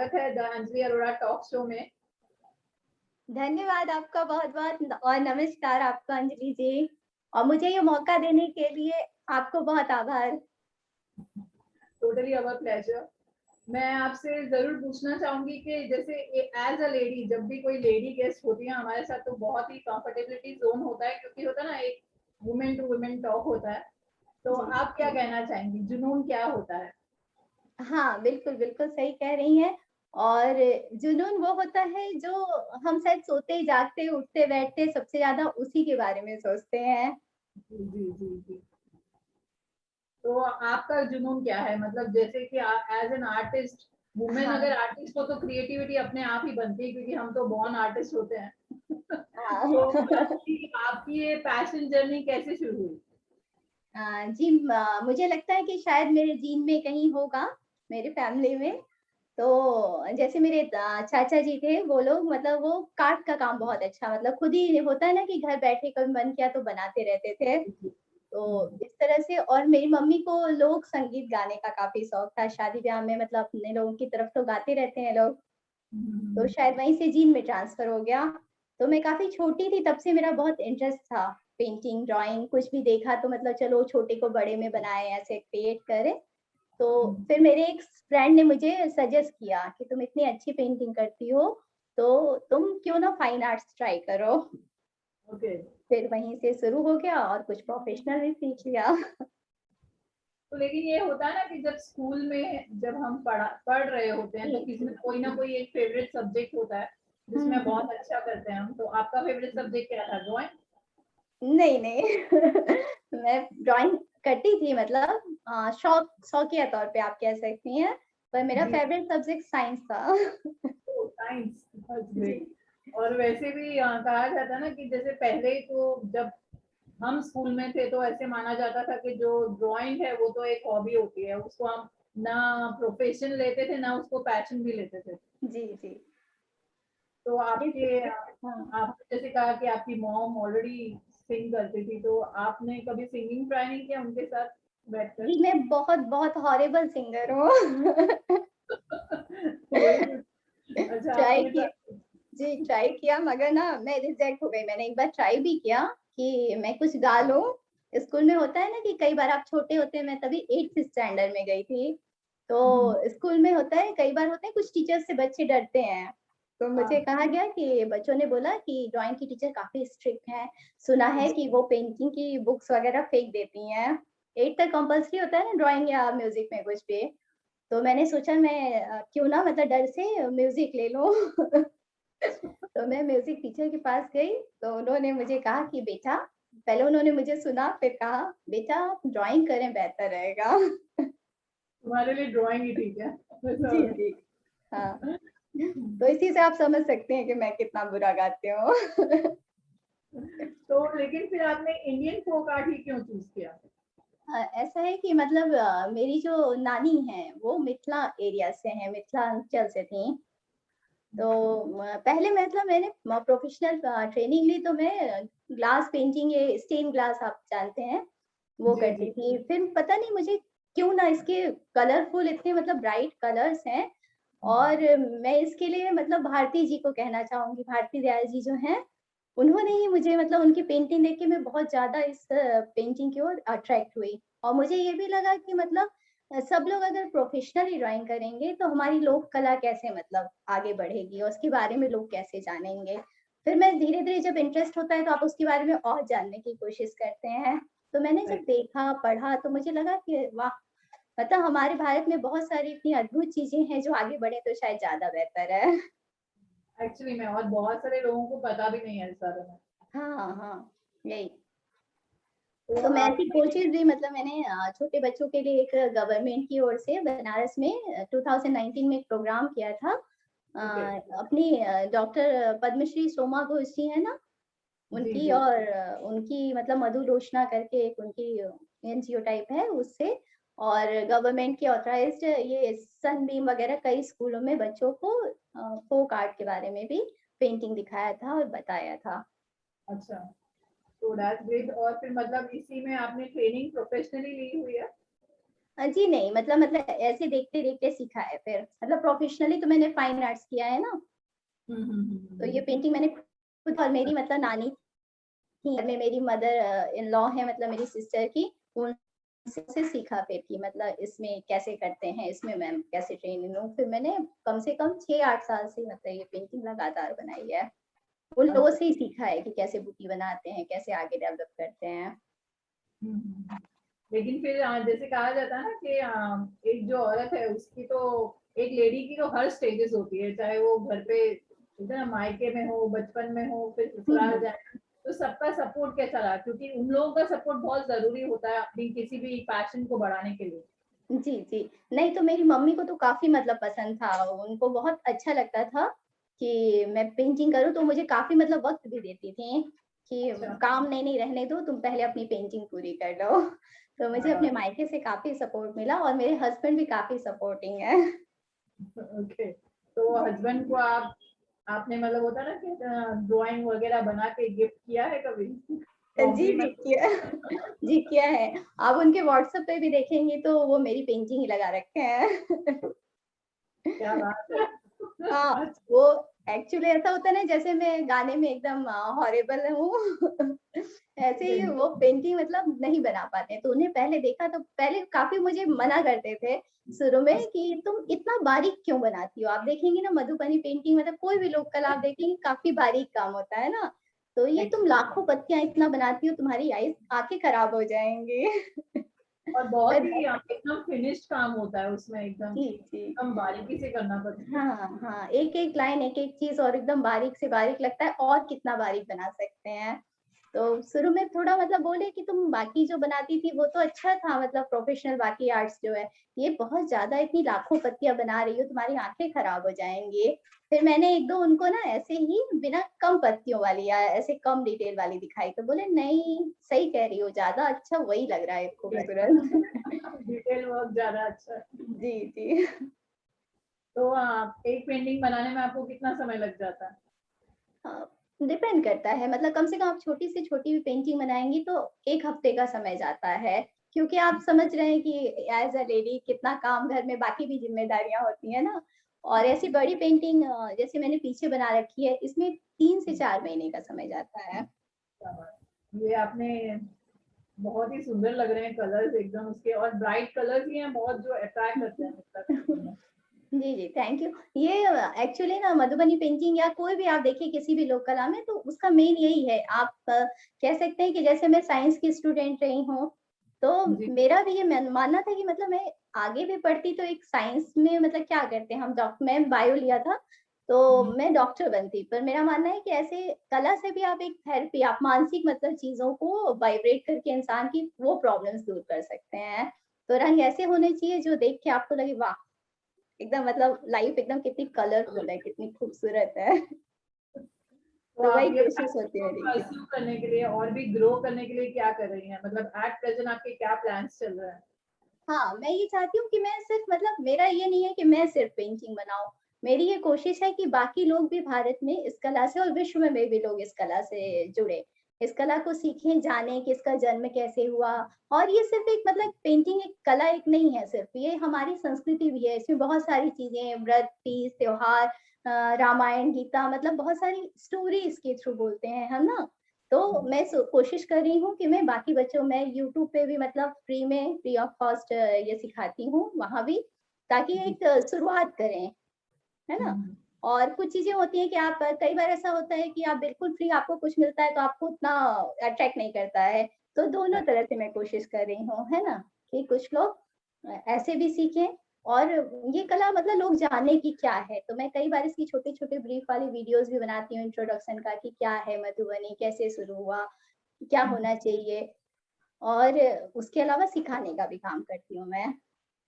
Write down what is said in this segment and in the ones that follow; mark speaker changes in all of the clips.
Speaker 1: स्वागत है the Anjali Arora talk show में।
Speaker 2: धन्यवाद आपका बहुत-बहुत और नमस्कार आपका अंजलि जी। और मुझे ये मौका देने के लिए आपको बहुत आभार।
Speaker 1: टोटली अवर प्लेजर। मैं आपसे ज़रूर पूछना चाहूँगी कि जैसे एज़ अ लेडी जब भी कोई लेडी गेस्ट होती है हमारे साथ तो बहुत ही कंफर्टेबिलिटी ज़ोन होता है क्योंकि होता है ना एक वुमेन टू वुमेन टॉक होता है। तो
Speaker 2: जी।
Speaker 1: आप क्या कहना चाहेंगी? जुनून क्या होता है?
Speaker 2: हाँ, बिल्कुल, बिल्कुल सही कह रही हैं। और जुनून वो होता है जो हम शायद सोते, जागते, उठते, बैठते सबसे ज़्यादा उसी के बारे में सोचते हैं।
Speaker 1: जी, जी, जी, जी। तो आपका जुनून क्या है? मतलब जैसे कि एज़ एन आर्टिस्ट वुमेन
Speaker 2: हाँ,
Speaker 1: अगर आर्टिस्ट हो तो क्रिएटिविटी अपने आप ही बनती है क्योंकि हम तो बॉर्न आर्टिस्ट होते हैं।
Speaker 2: हाँ।
Speaker 1: तो आपकी आपकी ये पैशन जर्नी कैसे शुरू हुई?
Speaker 2: जी मुझे लगता है कि शायद मेरे जीन में कहीं होगा, मेरी फैमिली में। तो जैसे मेरे चाचा जी थे, वो लोग मतलब वो कार्ट का काम बहुत अच्छा मतलब खुद ही होता है ना कि घर बैठे कभी मन किया तो बनाते रहते थे। तो
Speaker 1: हुँ,
Speaker 2: इस तरह से और मेरी मम्मी को लोक संगीत गाने का काफ़ी शौक था, शादी-ब्याह में मतलब अपने लोगों की तरफ तो गाते रहते हैं लोग, तो
Speaker 1: हुँ,
Speaker 2: शायद वहीं से जीन में ट्रांसफ़र हो गया। तो मैं काफ़ी छोटी थी तब से मेरा बहुत इंटरेस्ट था, पेंटिंग, ड्राइंग कुछ भी देखा तो मतलब चलो छोटे को बड़े में बनाएँ, ऐसे क्रिएट करें। तो
Speaker 1: हुँ,
Speaker 2: फिर मेरे एक फ्रेंड ने मुझे सजेस्ट किया कि तुम इतनी अच्छी पेंटिंग करती हो, तो तुम क्यों ना फाइन आर्ट्स ट्राई करो।
Speaker 1: ओके।
Speaker 2: फिर वहीं से शुरू हो गया और कुछ प्रोफेशनल भी सीख लिया।
Speaker 1: तो लेकिन ये होता है ना कि जब स्कूल में जब हम पढ़ रहे होते हैं
Speaker 2: जी,
Speaker 1: तो किसी में
Speaker 2: जी।
Speaker 1: कोई ना कोई एक फेवरेट सब्जेक्ट होता है
Speaker 2: हुँ,
Speaker 1: जिसमें बहुत
Speaker 2: हुँ।
Speaker 1: अच्छा करते हैं हम। तो आपका फेवरेट सब्जेक्ट क्या था? ड्राइंग?
Speaker 2: नहीं, नहीं। मैं ड्राइंग करती थी मतलब शौकिया तौर पे आप कह सकती हैं, पर मेरा
Speaker 1: जी,
Speaker 2: फेवरेट सब्जेक्ट साइंस था।
Speaker 1: ओह साइंस, दैट्स
Speaker 2: जी।
Speaker 1: ग्रेट। और वैसे भी कहा जाता है ना कि जैसे पहले तो जब हम स्कूल में थे तो ऐसे माना जाता था कि जो ड्राइंग है वो तो एक हॉबी होती है, उसको हम ना प्रोफेशन लेते थे ना उसको पैशन भी लेते थे।
Speaker 2: जी, जी।
Speaker 1: तो
Speaker 2: इस
Speaker 1: आपके
Speaker 2: हाँ।
Speaker 1: आपने जैसे कहा कि आपकी मॉम ऑलरेडी सिंग करती थी, तो आपने कभी सिंगिंग ट्राई नहीं किया उनके साथ बैठकर?
Speaker 2: जी, मैं बहुत-बहुत हॉरिबल सिंगर हूँ।
Speaker 1: वही पूछ अच्छा
Speaker 2: ट्राई
Speaker 1: आपने
Speaker 2: किया जी, ट्राई किया मगर ना मैं रिजेक्ट हो गई। मैंने एक बार ट्राई भी किया कि मैं कुछ गा लूँ। स्कूल में होता है ना कि कई बार आप छोटे होते हैं, मैं तभी 8th स्टैंडर्ड में गई थी।
Speaker 1: हुँ,
Speaker 2: तो स्कूल में होता है कई बार होता है कुछ टीचर्स से बच्चे डरते हैं। तो मुझे
Speaker 1: हाँ,
Speaker 2: कहा गया कि बच्चों ने बोला कि ड्राइंग की टीचर काफ़ी स्ट्रिक्ट हैं। सुना है कि वो पेंटिंग की बुक्स वगैरह फेंक देती हैं। 8th तक कंपल्सरी होता है ना ड्राइंग या म्यूज़िक में कुछ भी। तो मैंने सोचा मैं क्यों ना मतलब डर से म्यूज़िक ले लूँ। तो मैं म्यूज़िक टीचर के पास गई, तो उन्होंने मुझे कहा कि बेटा पहले उन्होंने मुझे सुना, फिर कहा, "बेटा आप ड्राइंग करें बेहतर रहेगा।"
Speaker 1: तुम्हारे लिए ड्राइंग ही ठीक है। ऐसा
Speaker 2: जी,
Speaker 1: हो
Speaker 2: जी। हाँ, तो
Speaker 1: गया।
Speaker 2: इसी से आप समझ सकते हैं कि मैं कितना बुरा गाती हूँ।
Speaker 1: तो लेकिन फिर आपने इंडियन फोक आर्ट ही क्यों चूज़ किया?
Speaker 2: ऐसा है कि मतलब मेरी जो नानी हैं, वो मिथिला एरिया से हैं, मिथिलांचल से थीं। तो पहले मतलब मैंने प्रोफ़ेशनल ट्रेनिंग ली तो मैं ग्लास पेंटिंग ये स्टेन ग्लास आप जानते हैं, वो
Speaker 1: जी, जी।
Speaker 2: करती थी। फिर पता नहीं मुझे क्यों ना इसके कलरफुल इतने मतलब ब्राइट कलर्स हैं और मैं इसके लिए मतलब भारती जी को कहना चाहूँगी, भारती दयाल जी जो हैं, उन्होंने ही मुझे मतलब उनकी पेंटिंग देख के मैं बहुत ज़्यादा इस पेंटिंग की ओर अट्रैक्ट हुई। और मुझे ये भी लगा कि मतलब सब लोग अगर प्रोफ़ेशनली ड्राइंग करेंगे तो हमारी लोक कला कैसे मतलब आगे बढ़ेगी और उसके बारे में लोग कैसे जानेंगे। फिर मैं धीरे-धीरे जब इंटरेस्ट होता है तो आप उसके बारे में और जानने की कोशिश करते हैं। तो मैंने जब
Speaker 1: राइट।
Speaker 2: देखा, पढ़ा तो मुझे लगा कि वाह! मतलब हमारे भारत में बहुत सारी इतनी अद्भुत चीज़ें हैं जो आगे बढ़े तो शायद ज़्यादा बेहतर है।
Speaker 1: एक्चुअली में और बहुत सारे लोगों को पता भी नहीं है इस बारे में।
Speaker 2: हाँ, हाँ, यही।
Speaker 1: तो
Speaker 2: तो मैं ऐसी
Speaker 1: आपने
Speaker 2: कोशिश भी मतलब मैंने छोटे बच्चों के लिए एक गवर्नमेंट की ओर से बनारस में 2019 में एक प्रोग्राम किया था।
Speaker 1: ओके।
Speaker 2: अपनी डॉक्टर पद्मश्री सोमा घोष जी हैं ना,
Speaker 1: जी,
Speaker 2: उनकी
Speaker 1: जी।
Speaker 2: और उनकी मतलब मधुरोशना करके एक उनकी एनजीओ टाइप है उससे और गवर्नमेंट की ऑथराइज्ड ये सनबीम वगैरह कई स्कूलों में बच्चों को फोक आर्ट के बारे में भी पेंटिंग दिखाया था और बताया था।
Speaker 1: अच्छा, तो दैट्स ग्रेट और फिर मतलब इसी में आपने ट्रेनिंग प्रोफेशनली ली हुई है?
Speaker 2: जी नहीं, मतलब ऐसे देखते-देखते सीखा है फिर। मतलब प्रोफेशनली तो मैंने फाइन आर्ट्स किया है ना, तो ये पेंटिंग मैंने खुद और मेरी मतलब नानी थी, घर में मेरी मदर इन लॉ है मतलब मेरी सिस्टर की, उनसे सीखा फिर कि मतलब इसमें कैसे करते हैं, इसमें मैं कैसे ट्रेनिंग लूँ। फिर मैंने कम से कम 6-8 साल से मतलब ये पेंटिंग लगातार बनाई है। उन लोगों
Speaker 1: अच्छा।
Speaker 2: से ही सीखा है कि कैसे बुटी बनाते हैं, कैसे आगे डेवलप करते हैं।
Speaker 1: हम्म। लेकिन फिर जैसे कहा जाता है ना कि एक जो औरत है उसकी तो, एक लेडी की तो हर स्टेजेस होती है, चाहे वो घर पे कहते हैं ना मायके में हो, बचपन में हो, फिर
Speaker 2: हुँ,
Speaker 1: ससुराल
Speaker 2: हुँ।
Speaker 1: जाए, तो सबका सपोर्ट कैसा रहा? क्योंकि उन लोगों का सपोर्ट बहुत जरूरी होता है अपनी किसी भी पैशन को बढ़ाने के लिए।
Speaker 2: जी, जी। नहीं तो मेरी मम्मी को तो काफ़ी मतलब पसंद था, उनको बहुत अच्छा लगता था कि मैं पेंटिंग करूँ, तो मुझे काफ़ी मतलब वक़्त भी देती थीं कि
Speaker 1: अच्छा।
Speaker 2: काम नहीं रहने दो, तुम पहले अपनी पेंटिंग पूरी कर लो। तो मुझे
Speaker 1: हाँ।
Speaker 2: अपने मायके से काफ़ी सपोर्ट मिला और मेरे हस्बैंड भी काफ़ी सपोर्टिंग हैं।
Speaker 1: ओके। तो हस्बैंड को आपने मतलब होता है ना कि ड्राइंग वगैरह बना के गिफ्ट किया है कभी?
Speaker 2: जी, जी,
Speaker 1: कॉम्प्लीमेंट।
Speaker 2: किया जी, किया है। आप उनके व्हाट्सएप पे भी देखेंगी तो वो मेरी पेंटिंग ही लगा रखे हैं।
Speaker 1: क्या बात है।
Speaker 2: हाँ,
Speaker 1: अच्छा।
Speaker 2: वो एक्चुअली ऐसा होता है ना जैसे मैं गाने में एकदम हॉरिबल हूँ ऐसे ही वो पेंटिंग मतलब नहीं बना पाते। तो उन्हें पहले देखा तो पहले काफ़ी मुझे मना करते थे शुरू में कि तुम इतना बारीक क्यों बनाती हो? आप देखेंगी ना मधुबनी पेंटिंग मतलब कोई भी लोग कला आप देखेंगी काफ़ी बारीक काम होता है ना? तो ये तुम लाखों पत्तियाँ इतना बनाती हो तुम्हारी आईज़ आँखें खराब हो जाएँगी।
Speaker 1: और बहुत
Speaker 2: मैं
Speaker 1: ही एकदम फिनिश्ड काम होता है उसमें, एकदम
Speaker 2: जी, जी।
Speaker 1: एकदम बारीकी से करना पड़ता है।
Speaker 2: हाँ, हाँ, एक-एक लाइन, एक-एक चीज़ और एकदम बारीक से बारीक लगता है और कितना बारीक बना सकते हैं। तो शुरू में थोड़ा मतलब बोले कि तुम बाकी जो बनाती थी वो तो अच्छा था मतलब प्रोफेशनल बाकी आर्ट्स जो है, ये बहुत ज़्यादा इतनी लाखों पत्तियाँ बना रही हो, तुम्हारी आँखें खराब हो जाएँगी। फिर मैंने 1-2 उनको ना ऐसे ही बिना कम पत्तियों वाली या ऐसे कम डिटेल वाली दिखाई, तो बोले नहीं, सही कह रही हो, ज़्यादा अच्छा वही लग रहा है खूबसूरत।
Speaker 1: डिटेल वर्क ज्यादा अच्छा है।
Speaker 2: जी, जी।
Speaker 1: तो एक पेंटिंग बनाने में आपको कितना समय लग जाता है?
Speaker 2: हाँ, डिपेंड करता है मतलब कम से कम आप छोटी से छोटी भी पेंटिंग बनाएँगी तो 1 हफ्ते का समय जाता है। क्योंकि आप समझ रहे हैं कि एज़ अ लेडी कितना काम घर में बाकी भी ज़िम्मेदारियाँ होती हैं ना। और ऐसी बड़ी पेंटिंग जैसे मैंने पीछे बना रखी है इसमें 3 से 4 महीने का समय जाता है।
Speaker 1: क्या बात है। ये आपने बहुत ही सुंदर लग रहे हैं कलर्स एकदम उसके, और ब्राइट कलर्स ही हैं बहुत जो अट्रैक्ट करते हैं मतलब।
Speaker 2: जी, जी, थैंक यू। ये एक्चुअली ना मधुबनी पेंटिंग या कोई भी आप देखिए किसी भी लोक कला में तो उसका मेन यही है। आप कह सकते हैं कि जैसे मैं साइंस की स्टूडेंट रही हूँ, तो
Speaker 1: जी।
Speaker 2: मेरा भी ये मानना था कि मतलब मैं आगे भी पढ़ती तो एक साइंस में मतलब क्या करते हैं हम मैं बायो लिया था, तो मैं डॉक्टर बनती। पर मेरा मानना है कि ऐसे कला से भी आप एक थेरेपी आप मानसिक मतलब चीज़ों को वाइब्रेट करके इंसान की वो प्रॉब्लम्स दूर कर सकते हैं। तो रंग ऐसे होने चाहिए जो देख के आपको लगे वाह! एकदम मतलब लाइफ एकदम कितनी कलरफुल है, कितनी खूबसूरत है।
Speaker 1: तो
Speaker 2: तो
Speaker 1: आप
Speaker 2: वही
Speaker 1: ये
Speaker 2: कोशिश
Speaker 1: पैशन
Speaker 2: होती है
Speaker 1: को
Speaker 2: मेरी।
Speaker 1: परस्यू करने के लिए और भी ग्रो करने के लिए क्या कर रही हैं? मतलब एट प्रेजेंट आपके क्या प्लान्स चल रहे हैं?
Speaker 2: हाँ, मैं ये चाहती हूँ कि मैं सिर्फ़ मतलब मेरा ये नहीं है कि मैं सिर्फ़ पेंटिंग बनाऊँ। मेरी ये कोशिश है कि बाकी लोग भी भारत में इस कला से और विश्व में भी लोग इस कला से जुड़े। इस कला को सीखें, जानें कि इसका जन्म कैसे हुआ और ये सिर्फ़ एक मतलब पेंटिंग एक कला एक नहीं है सिर्फ़, ये हमारी संस्कृति भी है। इसमें बहुत सारी चीज़ें व्रत, तीज, त्योहार रामायण, गीता मतलब बहुत सारी स्टोरी इसके थ्रू बोलते हैं हम ना। तो मैं कोशिश कर रही हूँ कि मैं बाकी बच्चों मैं यूट्यूब पे भी मतलब फ्री ऑफ कॉस्ट ये सिखाती हूँ वहाँ भी, ताकि
Speaker 1: जी।
Speaker 2: एक शुरुआत करें, है ना?
Speaker 1: हम्म।
Speaker 2: और कुछ चीज़ें होती हैं कि आप कई बार ऐसा होता है कि आप बिल्कुल फ्री आपको कुछ मिलता है तो आपको उतना अट्रैक्ट नहीं करता है। तो दोनों तरह से मैं कोशिश कर रही हूँ, है ना? कि कुछ लोग ऐसे भी सीखें और ये कला मतलब लोग जाने कि क्या है। तो मैं कई बार इसकी छोटे-छोटे ब्रीफ वाली वीडियोज़ भी बनाती हूँ इंट्रोडक्शन का कि क्या है मधुबनी, कैसे शुरू हुआ, क्या होना चाहिए और उसके अलावा सिखाने का भी काम करती हूँ मैं।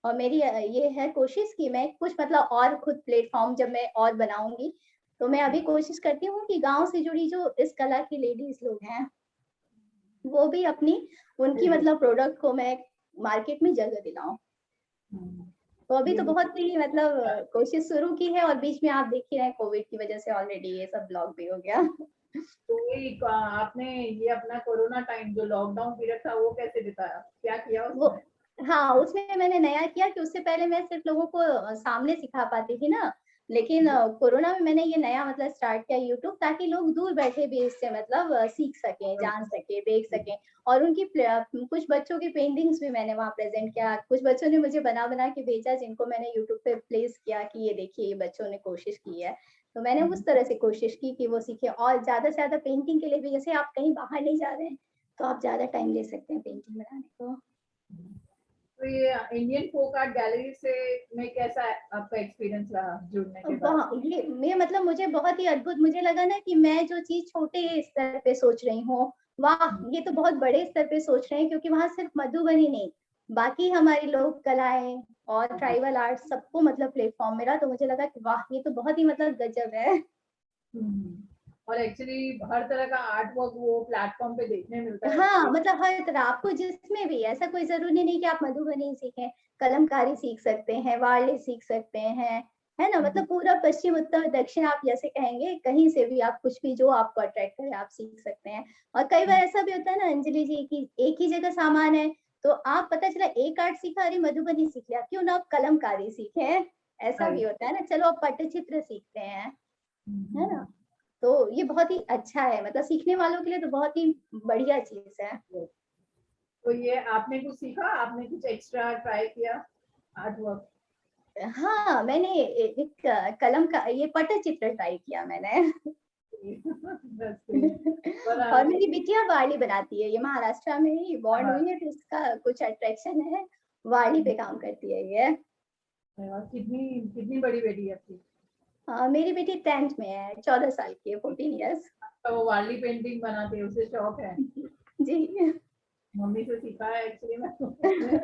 Speaker 2: और मेरी ये है कोशिश कि मैं कुछ मतलब और खुद प्लेटफ़ॉर्म जब मैं और बनाऊँगी, तो मैं अभी कोशिश करती हूँ कि गाँव से जुड़ी जो इस कला की लेडीज़ लोग हैं, वो भी अपनी उनकी मतलब प्रोडक्ट को मैं मार्केट में जगह दिलाऊँ।
Speaker 1: हम्म।
Speaker 2: तो अभी
Speaker 1: ये
Speaker 2: तो बहुत ही मतलब कोशिश शुरू की है और बीच में आप देख ही रहे हैं कोविड की वज़ह से ऑलरेडी ये सब ब्लॉक भी हो गया।
Speaker 1: तो वही आपने ये अपना कोरोना टाइम जो लॉकडाउन पीरियड था वो कैसे बिताया? क्या किया
Speaker 2: वो
Speaker 1: उसमें?
Speaker 2: हाँ, उसमें मैंने नया किया कि उससे पहले मैं सिर्फ़ लोगों को सामने सिखा पाती थी ना, लेकिन कोरोना में मैंने ये नया मतलब स्टार्ट किया यूट्यूब, ताकि लोग दूर बैठे भी इससे मतलब सीख सकें, जान सकें, देख सकें। और उनकी कुछ बच्चों की पेंटिंग्स भी मैंने वहाँ प्रेज़ेंट किया। कुछ बच्चों ने मुझे बना-बना के भेजा, जिनको मैंने यूट्यूब पे प्लेस किया कि ये देखिए, ये बच्चों ने कोशिश की है। तो मैंने उस तरह से कोशिश की कि वो सीखें, और ज़्यादा से ज़्यादा पेंटिंग के लिए भी, जैसे आप कहीं बाहर नहीं जा रहे हैं, तो आप ज़्यादा टाइम ले सकते हैं पेंटिंग बनाने को।
Speaker 1: तो ये इंडियन फोक आर्ट गैलरी से में कैसा आपका एक्सपीरियंस रहा जुड़ने के बाद?
Speaker 2: ये मतलब मुझे बहुत ही अद्भुत मुझे लगा ना कि मैं जो चीज़ छोटे स्तर पे सोच रही हूँ, वाह! ये तो बहुत बड़े स्तर पे सोच रहे हैं, क्योंकि वहाँ सिर्फ मधुबनी नहीं, बाकी हमारी लोक कलाएँ और ट्राइबल आर्ट सबको मतलब प्लेटफ़ॉर्म मिला, तो मुझे लगा कि वाह! ये तो बहुत ही मतलब गज़ब है।
Speaker 1: और एक्चुअली हर तरह का आर्ट वर्क वो प्लेटफॉर्म पे देखने मिलता है
Speaker 2: हाँ,
Speaker 1: इसलिए।
Speaker 2: मतलब हर तरह आपको जिसमें भी, ऐसा कोई ज़रूरी नहीं कि आप मधुबनी ही सीखें, कलमकारी सीख सकते हैं, वार्ले सीख सकते हैं, है ना? मतलब पूरा पश्चिम, उत्तर, दक्षिण आप जैसे कहेंगे, कहीं से भी आप कुछ भी जो आपको अट्रैक्ट करे आप सीख सकते हैं। और कई बार ऐसा भी होता है ना अंजलि जी कि एक ही जगह सामान है, तो आप पता चला एक आर्ट सीखा, अरे मधुबनी सीख लिया, क्यों ना आप कलमकारी सीखें? ऐसा भी
Speaker 1: राइट।
Speaker 2: होता है ना, चलो आप पट्टचित्र सीखते हैं, है ना? तो ये बहुत ही अच्छा है, मतलब सीखने वालों के लिए तो बहुत ही बढ़िया चीज़ है।
Speaker 1: तो ये आपने कुछ सीखा, आपने कुछ एक्स्ट्रा ट्राई किया आर्ट वर्क?
Speaker 2: हाँ, मैंने एक कलम का ये पटचित्र ट्राई किया मैंने।
Speaker 1: That's great. और
Speaker 2: और मेरी बिटिया वारली बनाती है, ये महाराष्ट्र में ही बॉर्न हुई है, तो इसका कुछ अट्रैक्शन है, वारली पे काम करती है ये।
Speaker 1: कितनी कितनी बड़ी बेटी है आपकी?
Speaker 2: मेरी बेटी 10th में है, 14 साल की है, 14 इयर्स।
Speaker 1: तो वो वारली पेंटिंग बनाते हैं, उसे शौक है।
Speaker 2: जी।
Speaker 1: मम्मी से सीखा है एक्चुअली मैं उसने।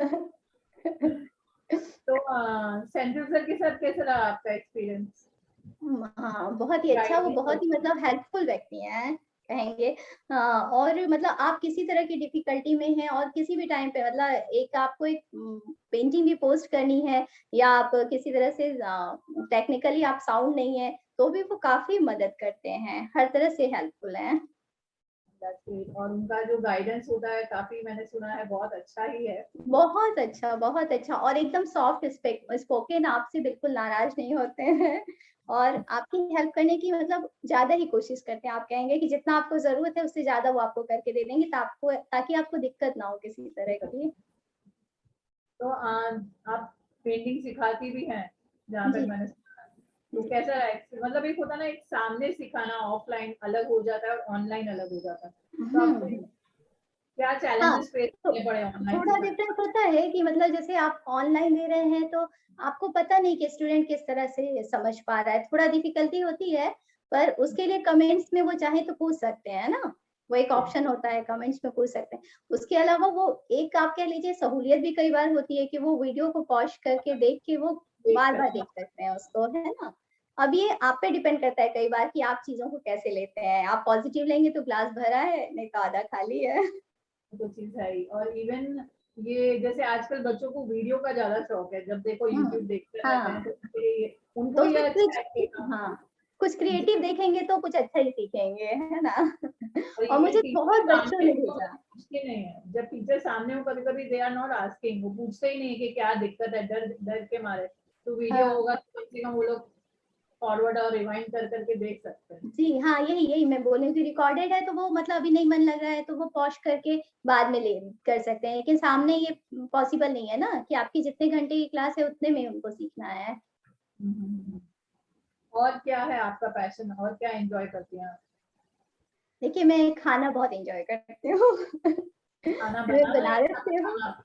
Speaker 1: तो सेंट्रल सर के साथ कैसा रहा आपका एक्सपीरियंस?
Speaker 2: हाँ, बहुत ही अच्छा, वो
Speaker 1: गाइडेंस
Speaker 2: बहुत ही मतलब हेल्पफुल व्यक्ति हैं, कहेंगे। और मतलब आप किसी तरह की डिफ़िकल्टी में हैं और किसी भी टाइम पे मतलब एक आपको एक पेंटिंग भी पोस्ट करनी है, या आप किसी तरह से टेक्निकली आप साउंड नहीं है, तो भी वो काफ़ी मदद करते हैं, हर तरह से हेल्पफुल हैं।
Speaker 1: That's great. और उनका जो गाइडेंस होता है काफी मैंने सुना है बहुत अच्छा ही है।
Speaker 2: बहुत अच्छा, और एकदम सॉफ्ट स्पोकन, आपसे बिल्कुल नाराज़ नहीं होते हैं, और आपकी हेल्प करने की मतलब ज़्यादा ही कोशिश करते हैं। आप कहेंगे कि जितना आपको ज़रूरत है उससे ज़्यादा वो आपको करके दे देंगे, ताकि आपको दिक्कत ना हो किसी तरह की।
Speaker 1: तो आप पेंटिंग सिखाती भी हैं जहाँ तक
Speaker 2: जी,
Speaker 1: मैंने सुना है। तो
Speaker 2: जी।
Speaker 1: कैसा है मतलब एक होता है ना एक सामने सिखाना ऑफलाइन अलग हो जाता है और ऑनलाइन अलग हो जाता है, तो आपको
Speaker 2: हुँ।
Speaker 1: क्या
Speaker 2: हाँ,
Speaker 1: चैलेंजेस फेस
Speaker 2: तो
Speaker 1: करने पड़े ऑनलाइन
Speaker 2: थोड़ा
Speaker 1: सिखाने?
Speaker 2: डिफरेंस होता है कि मतलब जैसे आप ऑनलाइन दे रहे हैं, तो आपको पता नहीं कि स्टूडेंट किस तरह से समझ पा रहा है, थोड़ा डिफिकल्टी होती है, पर उसके लिए कमेंट्स में वो चाहे तो पूछ सकते हैं ना, वो एक ऑप्शन होता है, कमेंट्स में पूछ सकते हैं। उसके अलावा वो एक आप कह लीजिए सहूलियत भी कई बार होती है कि वो वीडियो को पॉज़ करके देख के वो
Speaker 1: देख
Speaker 2: बार-बार
Speaker 1: सकते
Speaker 2: देख
Speaker 1: हैं।
Speaker 2: सकते हैं उसको, है ना? अब ये आप पे डिपेंड करता है कई बार कि आप चीज़ों को कैसे लेते हैं, आप पॉज़िटिव लेंगे तो ग्लास भरा है, नहीं तो आधा खाली है।
Speaker 1: तो चीज है ही। और इवन ये जैसे आजकल बच्चों को वीडियो का ज्यादा शौक है, जब देखो यूट्यूब
Speaker 2: हुँ,
Speaker 1: देखते रहते हैं,
Speaker 2: हाँ,
Speaker 1: तो ये
Speaker 2: तो
Speaker 1: उनको
Speaker 2: उसमें
Speaker 1: ये अच्छा
Speaker 2: कुछ
Speaker 1: है कि हाँ,
Speaker 2: हाँ, कुछ
Speaker 1: जी।
Speaker 2: क्रिएटिव देखेंगे तो कुछ अच्छा ही सीखेंगे, है ना?
Speaker 1: और
Speaker 2: और
Speaker 1: इवन
Speaker 2: मुझे
Speaker 1: टीचर
Speaker 2: बहुत बच्चों
Speaker 1: सामने
Speaker 2: ने
Speaker 1: हो तो
Speaker 2: भेजा।
Speaker 1: पूछते नहीं है, जब टीचर सामने हो कभी कभी दे आर नॉट आस्किंग, वो पूछते ही नहीं कि क्या दिक्कत है, डर डर के मारे। तो वीडियो
Speaker 2: हाँ,
Speaker 1: होगा तो कम से कम वो लोग फॉरवर्ड और रिवाइंड कर करके देख सकते हैं।
Speaker 2: जी, हाँ, यही मैं बोल रही थी, रिकॉर्डेड है तो वो मतलब अभी नहीं मन लग रहा है तो वो पॉज़ करके बाद में ले कर सकते हैं, लेकिन सामने ये पॉसिबल नहीं है ना कि आपकी जितने घंटे की क्लास है उतने में उनको सीखना है।
Speaker 1: और क्या है आपका पैशन, और क्या एंजॉय करती हैं आप?
Speaker 2: देखिए, मैं खाना बहुत एन्जॉय करती हूँ।
Speaker 1: खाना
Speaker 2: मैं
Speaker 1: बनाना या
Speaker 2: बनारस
Speaker 1: खाना
Speaker 2: से हूँ।
Speaker 1: खाना?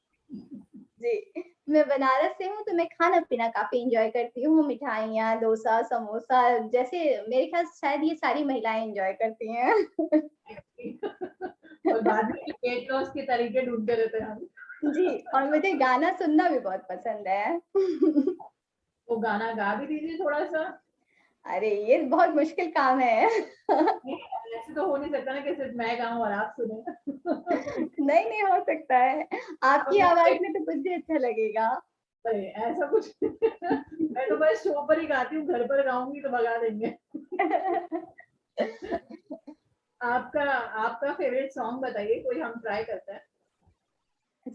Speaker 2: जी, मैं बनारस से हूँ, तो मैं खाना-पीना काफ़ी एन्जॉय करती हूँ, मिठाइयाँ, डोसा, समोसा, जैसे मेरे ख़्याल से शायद ये सारी महिलाएँ एन्जॉय करती हैं।
Speaker 1: और बाद में वेट लॉस के तरीके ढूँढते रहते हैं हम।
Speaker 2: जी, और मुझे गाना सुनना भी बहुत पसंद है।
Speaker 1: वो गाना गा भी दीजिए थोड़ा-सा।
Speaker 2: अरे! ये बहुत मुश्किल काम है।
Speaker 1: नहीं, ऐसे तो हो नहीं सकता ना कि सिर्फ मैं गाऊँ और आप सुनें।
Speaker 2: नहीं हो सकता है।
Speaker 1: आप
Speaker 2: आपकी
Speaker 1: अपने
Speaker 2: आवाज़ में तो कुछ भी अच्छा लगेगा।
Speaker 1: अरे! ऐसा कुछ मैं तो बस शो पर ही गाती हूँ, घर पर गाऊँगी तो भगा देंगे। आपका आपका फ़ेवरेट सॉन्ग बताइए, कोई हम ट्राई करते हैं।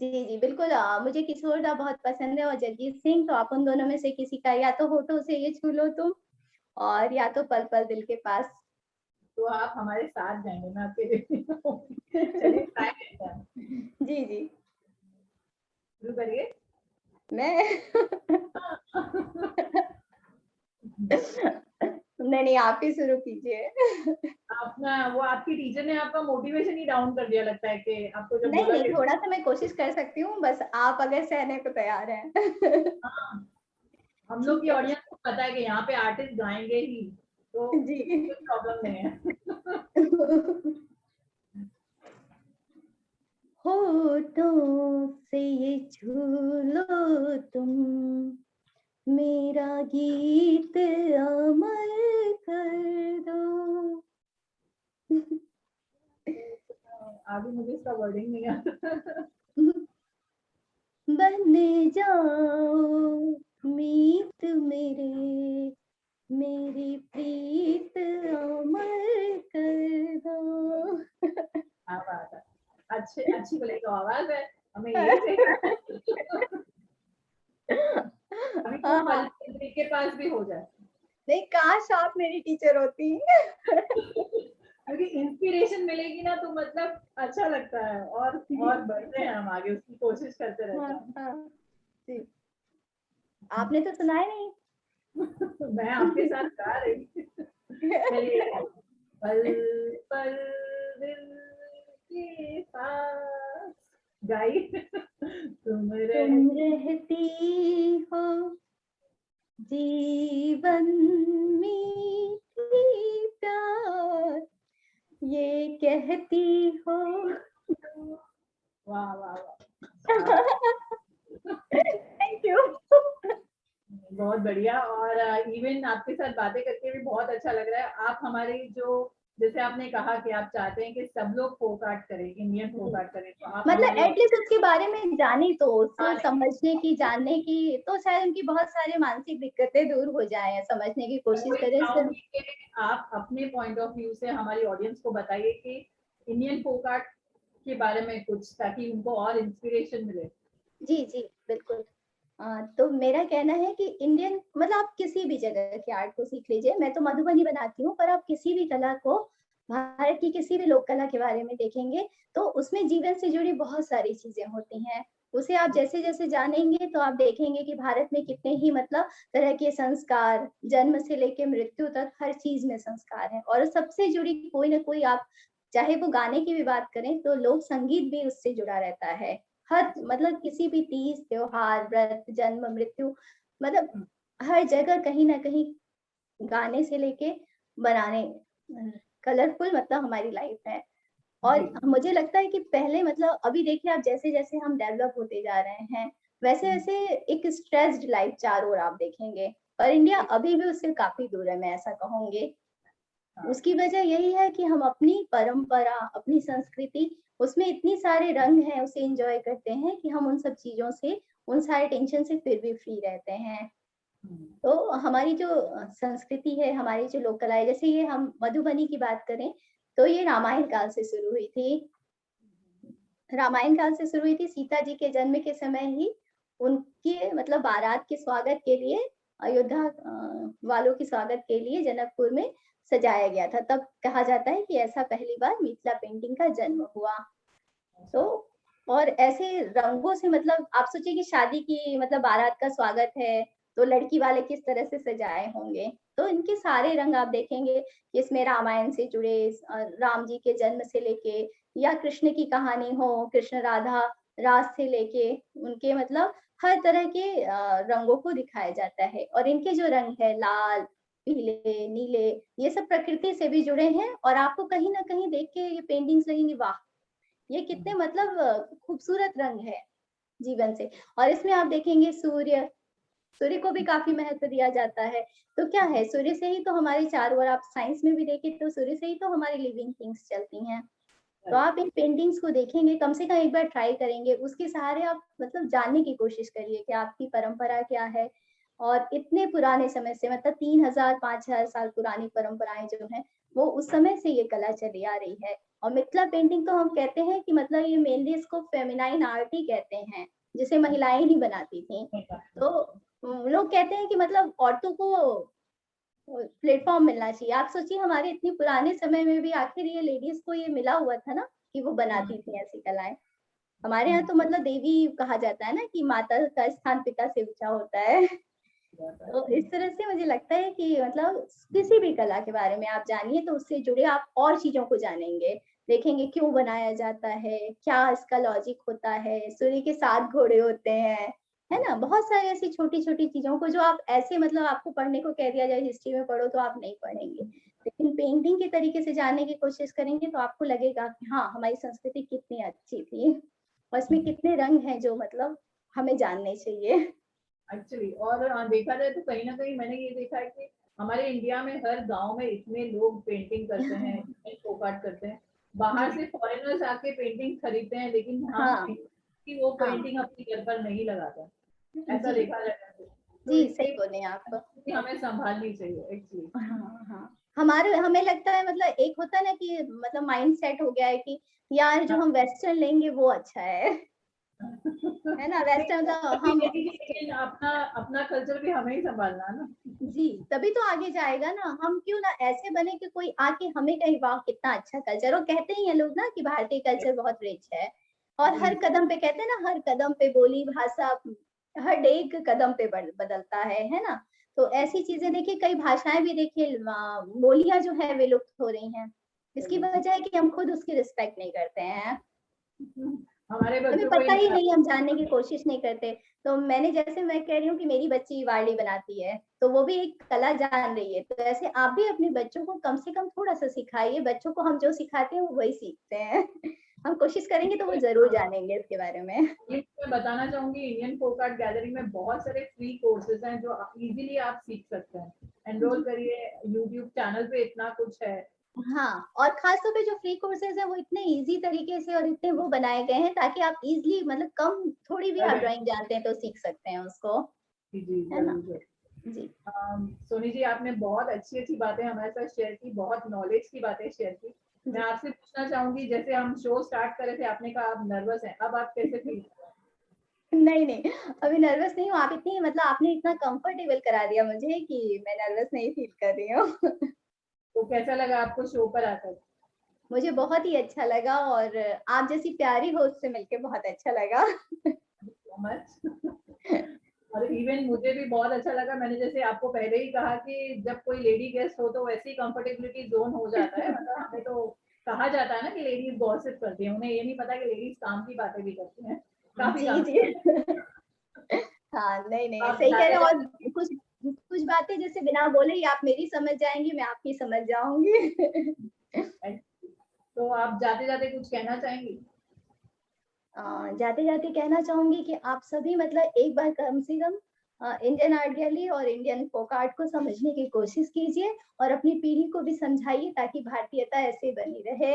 Speaker 2: जी, बिल्कुल मुझे किशोर दा बहुत पसंद है और जगजीत सिंह, तो आप उन दोनों में से किसी का या तो होठों से ये छू लो तुम और या तो पल पल दिल के पास।
Speaker 1: तो आप हमारे साथ जाएंगे, मैं आपके लिए चलिए ट्राई करते हैं।
Speaker 2: जी।
Speaker 1: शुरू करिए।
Speaker 2: मैं नहीं, आप ही शुरू कीजिए।
Speaker 1: अपना वो आपकी टीचर ने आपका मोटिवेशन ही डाउन कर दिया लगता है कि आपको जब
Speaker 2: नहीं,
Speaker 1: बोला
Speaker 2: नहीं,
Speaker 1: कि
Speaker 2: थोड़ा-सा मैं कोशिश कर सकती हूँ, बस आप अगर सहने को तैयार हैं।
Speaker 1: हाँ, हम लोग
Speaker 2: ठीक
Speaker 1: की
Speaker 2: है।
Speaker 1: ऑडियंस को पता है कि यहाँ पे आर्टिस्ट गाएंगे ही, तो
Speaker 2: जी।
Speaker 1: कोई प्रॉब्लम नहीं है।
Speaker 2: होठों से ये छू लो तुम, मेरा गीत अमर कर दो।
Speaker 1: आगे मुझे इसका वर्डिंग नहीं आता।
Speaker 2: बन जाओ मीत मेरे, मेरी प्रीत अमर कर दो।
Speaker 1: क्या बात है, अच्छी अच्छी बोले तो आवाज है, हमें यही चाहिए। अभी तो
Speaker 2: हाँ,
Speaker 1: पल
Speaker 2: हाँ।
Speaker 1: के पास भी हो जाए।
Speaker 2: नहीं, काश आप मेरी टीचर होती।
Speaker 1: क्योंकि इंस्पिरेशन मिलेगी ना तो मतलब अच्छा लगता है, और बढ़ते हैं हम आगे, उसकी कोशिश करते
Speaker 2: हाँ,
Speaker 1: रहते हैं।
Speaker 2: हाँ। जी। आपने तो सुनाया नहीं।
Speaker 1: मैं आपके साथ गा रही। चलिए, पल पल दिल के पास गाइए। तुम
Speaker 2: तुम
Speaker 1: रहती
Speaker 2: रहती हो जीवन मीठी प्यार, ये कहती हो।
Speaker 1: हो। वाह वाह वाह,
Speaker 2: थैंक यू।
Speaker 1: बहुत बढ़िया। और इवन आपके साथ बातें करके भी बहुत अच्छा लग रहा है। आप हमारी जो, जैसे आपने कहा कि आप चाहते हैं कि सब लोग फोक आर्ट करें, इंडियन फोक आर्ट करें, तो आप
Speaker 2: मतलब
Speaker 1: हमारी
Speaker 2: एटलीस्ट उसके बारे में जाने तो, उसको
Speaker 1: हाँ,
Speaker 2: समझने की, जानने की, तो शायद उनकी बहुत सारी मानसिक दिक्कतें दूर हो जाएँ, समझने की
Speaker 1: मैं
Speaker 2: कोशिश
Speaker 1: वही
Speaker 2: करें सिर्फ।
Speaker 1: चाहूंगी कि आप अपने पॉइंट ऑफ व्यू से हमारी ऑडियंस को बताइए कि इंडियन फोक आर्ट के बारे में कुछ, ताकि उनको और इंस्पिरेशन मिले।
Speaker 2: जी, बिल्कुल। तो मेरा कहना है कि इंडियन मतलब आप किसी भी जगह के आर्ट को सीख लीजिए। मैं तो मधुबनी बनाती हूँ, पर आप किसी भी कला को, भारत की किसी भी लोक कला के बारे में देखेंगे, तो उसमें जीवन से जुड़ी बहुत सारी चीज़ें होती हैं। उसे आप जैसे-जैसे जानेंगे तो आप देखेंगे कि भारत में कितने ही मतलब तरह के संस्कार, जन्म से लेके मृत्यु तक हर चीज़ में संस्कार हैं और सबसे जुड़ी कोई न कोई आप, चाहे वो गाने की भी बात करें, तो लोक संगीत भी उससे जुड़ा रहता है। हर मतलब किसी भी तीज, त्योहार, व्रत, जन्म, मृत्यु, मतलब हर जगह कहीं न कहीं गाने से लेके बनाने कलरफुल मतलब हमारी लाइफ है।
Speaker 1: जी,
Speaker 2: और मुझे लगता है कि पहले मतलब अभी देखिए आप जैसे-जैसे हम डेवलप होते जा रहे हैं, वैसे-वैसे एक स्ट्रेस्ड लाइफ चारों ओर आप देखेंगे। पर इंडिया अभी भी उससे काफ़ी दूर है, मैं ऐसा कहूँगी।
Speaker 1: हाँ,
Speaker 2: उसकी वजह यही है कि हम अपनी परंपरा, अपनी संस्कृति, उसमें इतनी सारे रंग हैं, उसे एन्जॉय करते हैं कि हम उन सब चीज़ों से, उन सारे टेंशन से फिर भी फ्री रहते हैं। तो हमारी जो संस्कृति है, हमारी जो लोक कला है, जैसे ये हम मधुबनी की बात करें, तो ये रामायण काल से शुरू हुई थी। रामायण काल से शुरू हुई थी, सीता जी के जन्म के समय ही उनके मतलब बारात के स्वागत के लिए अयोध्या वालों के स्वागत के लिए जनकपुर में सजाया गया था। तब कहा जाता है कि ऐसा पहली बार मिथिला पेंटिंग का जन्म हुआ। तो और ऐसे रंगों से मतलब आप सोचिए कि शादी की मतलब बारात का स्वागत है, तो लड़की वाले किस तरह से सजाए होंगे। तो इनके सारे रंग आप देखेंगे कि इसमें रामायण से जुड़े राम जी के जन्म से लेके या कृष्ण की कहानी हो, कृष्ण राधा रास से लेके उनके मतलब हर तरह के रंगों को दिखाया जाता है और इनके जो रंग है लाल, पीले, नीले, ये सब प्रकृति से भी जुड़े हैं और आपको कहीं न कहीं देख के ये पेंटिंग्स लगेंगी वाह! ये कितने मतलब खूबसूरत रंग है जीवन से। और इसमें आप देखेंगे सूर्य, सूर्य को भी काफ़ी महत्व दिया जाता है। तो क्या है, सूर्य से ही तो हमारे चारों ओर आप साइंस में भी देखें तो सूर्य से ही तो हमारी लिविंग थिंग्स चलती हैं। तो
Speaker 1: राइट।
Speaker 2: आप इन पेंटिंग्स को देखेंगे, कम से कम एक बार ट्राई करेंगे, उसके सहारे आप मतलब जानने की कोशिश करिए कि आपकी परंपरा क्या है और इतने पुराने समय से मतलब 3000 5000 साल पुरानी परंपराएँ जो हैं, वो उस समय से ये कला चली आ रही है। और मिथिला पेंटिंग तो हम कहते हैं कि मतलब ये मेनली इसको फेमिनाइन आर्ट ही कहते हैं, जिसे महिलाएँ ही बनाती थीं। तो लोग कहते हैं कि मतलब औरतों को प्लेटफ़ॉर्म मिलना चाहिए। आप सोचिए हमारे इतने पुराने समय में भी आखिर ये लेडीज़ को ये मिला हुआ था ना कि वो बनाती थी ऐसी कलाएँ। हमारे यहाँ तो मतलब देवी कहा जाता है ना कि माता का स्थान पिता से ऊँचा होता है। तो इस तरह से मुझे लगता है कि मतलब किसी भी कला के बारे में आप जानिए तो उससे जुड़े आप और चीज़ों को जानेंगे। देखेंगे क्यों बनाया जाता है, क्या इसका लॉजिक होता है, सूर्य के 7 घोड़े होते हैं, है ना? बहुत सारी ऐसी छोटी-छोटी चीज़ों को जो आप ऐसे मतलब आपको पढ़ने को कह दिया जाए हिस्ट्री में पढ़ो तो आप नहीं पढ़ेंगे। लेकिन पेंटिंग के तरीके से जानने की कोशिश करेंगे तो आपको लगेगा कि हाँ, हमारी संस्कृति कितनी अच्छी थी और इसमें कितने रंग हैं जो मतलब हमें जानने चाहिए।
Speaker 1: एक्चुअली। और देखा जाए तो कहीं ना कहीं मैंने ये देखा है कि हमारे इंडिया में हर गांव में इतने लोग पेंटिंग करते हैं, इतने शोक आर्ट करते हैं। बाहर
Speaker 2: जी।
Speaker 1: से फॉरेनर्स आके पेंटिंग खरीदते हैं, लेकिन हम
Speaker 2: हाँ,
Speaker 1: कि वो
Speaker 2: हाँ।
Speaker 1: पेंटिंग अपने घर पर नहीं लगाते, ऐसा
Speaker 2: जी,
Speaker 1: देखा जाता है। तो
Speaker 2: जी, सही
Speaker 1: इसकी
Speaker 2: बोले आप।
Speaker 1: हमें संभालनी चाहिए एक्चुअली।
Speaker 2: हाँ, हाँ। हमारे हमें लगता है मतलब एक होता है ना कि मतलब माइंड सेट हो गया है कि यार जो हम वेस्टर्न लेंगे वो अच्छा है ना? वेस्टर्न मतलब हम
Speaker 1: लेकिन अपना अपना कल्चर भी हमें ही संभालना है ना।
Speaker 2: जी, तभी तो आगे जाएगा ना। हम क्यों ना ऐसे बने कि कोई आके हमें कहे वाह! कितना अच्छा कल्चर और कहते ही हैं लोग ना कि भारतीय कल्चर बहुत रिच है। और
Speaker 1: जी।
Speaker 2: हर कदम पे कहते हैं ना हर कदम पे बोली भाषा हर एक कदम पे बदलता है ना? तो ऐसी चीज़ें देखिए कई भाषाएँ भी देखिए बोलियाँ जो है विलुप्त हो रही हैं। इसकी वजह है कि हम खुद उसकी रिस्पेक्ट नहीं करते हैं।
Speaker 1: हमारे
Speaker 2: हमें
Speaker 1: बच्चों को ही
Speaker 2: पता ही
Speaker 1: नहीं
Speaker 2: नहीं, हम जानने की कोशिश नहीं करते। तो मैंने जैसे मैं कह रही हूँ कि मेरी बच्ची वारली बनाती है, तो वो भी एक कला जान रही है। तो ऐसे आप भी अपने बच्चों को कम से कम थोड़ा-सा सिखाइए, बच्चों को हम जो सिखाते हैं वो वही सीखते हैं। हम कोशिश करेंगे तो वो ज़रूर
Speaker 1: आता।
Speaker 2: जानेंगे इसके बारे में।
Speaker 1: ये मैं बताना चाहूंगी, इंडियन फोक आर्ट गैलरी में बहुत सारे फ्री कोर्सेज हैं जो इजीली आप सीख सकते हैं। एनरोल करिए, यूट्यूब चैनल पे इतना कुछ है।
Speaker 2: हाँ, और ख़ास तौर पे जो फ्री कोर्सेज़ हैं वो इतने ईज़ी तरीके से और इतने वो बनाए गए हैं ताकि आप ईज़िली मतलब कम थोड़ी भी आप ड्राइंग जानते हैं तो सीख सकते हैं उसको,
Speaker 1: जी जी,
Speaker 2: है ना?
Speaker 1: जरूर जरूर।
Speaker 2: जी।
Speaker 1: सोनी जी, आपने बहुत अच्छी अच्छी बातें हमारे साथ शेयर की, बहुत नॉलेज की बातें शेयर की। मैं
Speaker 2: जी।
Speaker 1: आपसे पूछना चाहूंगी, जैसे हम शो स्टार्ट कर रहे थे, आपने कहा आप नर्वस हैं, अब आप कैसे फील कर रहे हैं?
Speaker 2: नहीं, नहीं, अभी नर्वस नहीं हूँ, आप इतनी मतलब आपने इतना कंफर्टेबल करा दिया मुझे कि मैं नर्वस नहीं फील कर रही हूँ।
Speaker 1: तो कैसा लगा आपको शो पर आकर?
Speaker 2: मुझे बहुत ही अच्छा लगा और आप जैसी प्यारी होस्ट से मिलके बहुत अच्छा लगा।
Speaker 1: So much. और इवन मुझे भी बहुत अच्छा लगा। मैंने जैसे आपको पहले ही कहा कि जब कोई लेडी गेस्ट हो तो वैसे ही कंफर्टेबिलिटी जोन हो जाता है। मतलब हमें तो कहा जाता है ना कि लेडीज गॉसिप करती हैं, उन्हें ये नहीं पता कि लेडीज काम की बातें भी करती हैं, काफी
Speaker 2: जी,
Speaker 1: काम
Speaker 2: जी।
Speaker 1: की बातें।
Speaker 2: हाँ, नहीं, नहीं,
Speaker 1: आप
Speaker 2: सही कह रहे
Speaker 1: जाते
Speaker 2: हैं और
Speaker 1: जाते
Speaker 2: कुछ कुछ बातें जैसे बिना बोले ही आप मेरी समझ जाएँगी, मैं आपकी समझ जाऊँगी।
Speaker 1: तो आप जाते जाते कुछ कहना चाहेंगी?
Speaker 2: जाते-जाते कहना चाहूँगी कि आप सभी मतलब एक बार कम से कम इंडियन आर्ट गैलरी और इंडियन फ़ोक आर्ट को समझने की कोशिश कीजिए और अपनी पीढ़ी को भी समझाइए ताकि भारतीयता ऐसे बनी रहे,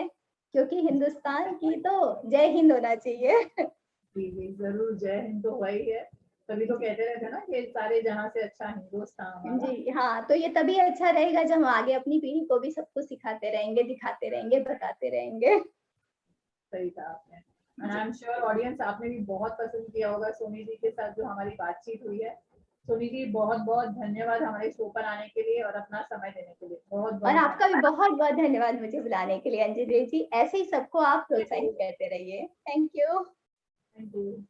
Speaker 2: क्योंकि हिंदुस्तान की तो जय हिंद होना चाहिए।
Speaker 1: जी जी, जरूर। जय हिंद तो हुआ ही है। तभी तो
Speaker 2: जी,
Speaker 1: कहते रहते हैं ना कि सारे जहां से अच्छा हिंदुस्तान हमारा।
Speaker 2: जी, हाँ, तो ये तभी अच्छा रहेगा जब हम आगे अपनी पीढ़ी को भी सब कुछ सिखाते रहेंगे, दिखाते रहेंगे, बताते रहेंगे।
Speaker 1: सही कहा आपने। एंड आई
Speaker 2: जी,
Speaker 1: एम श्योर ऑडियंस आपने भी बहुत पसंद किया होगा सोनी जी के साथ जो हमारी बातचीत हुई है। सोनी जी, बहुत बहुत धन्यवाद हमारे शो पर आने के लिए और अपना समय देने के लिए। बहुत
Speaker 2: और
Speaker 1: बहुत
Speaker 2: आपका भी
Speaker 1: धन्यवाद।
Speaker 2: बहुत-बहुत धन्यवाद मुझे बुलाने के लिए अंजलि जी। ऐसे ही सबको आप प्रोत्साहित करते रहिए। Thank you.
Speaker 1: Thank you.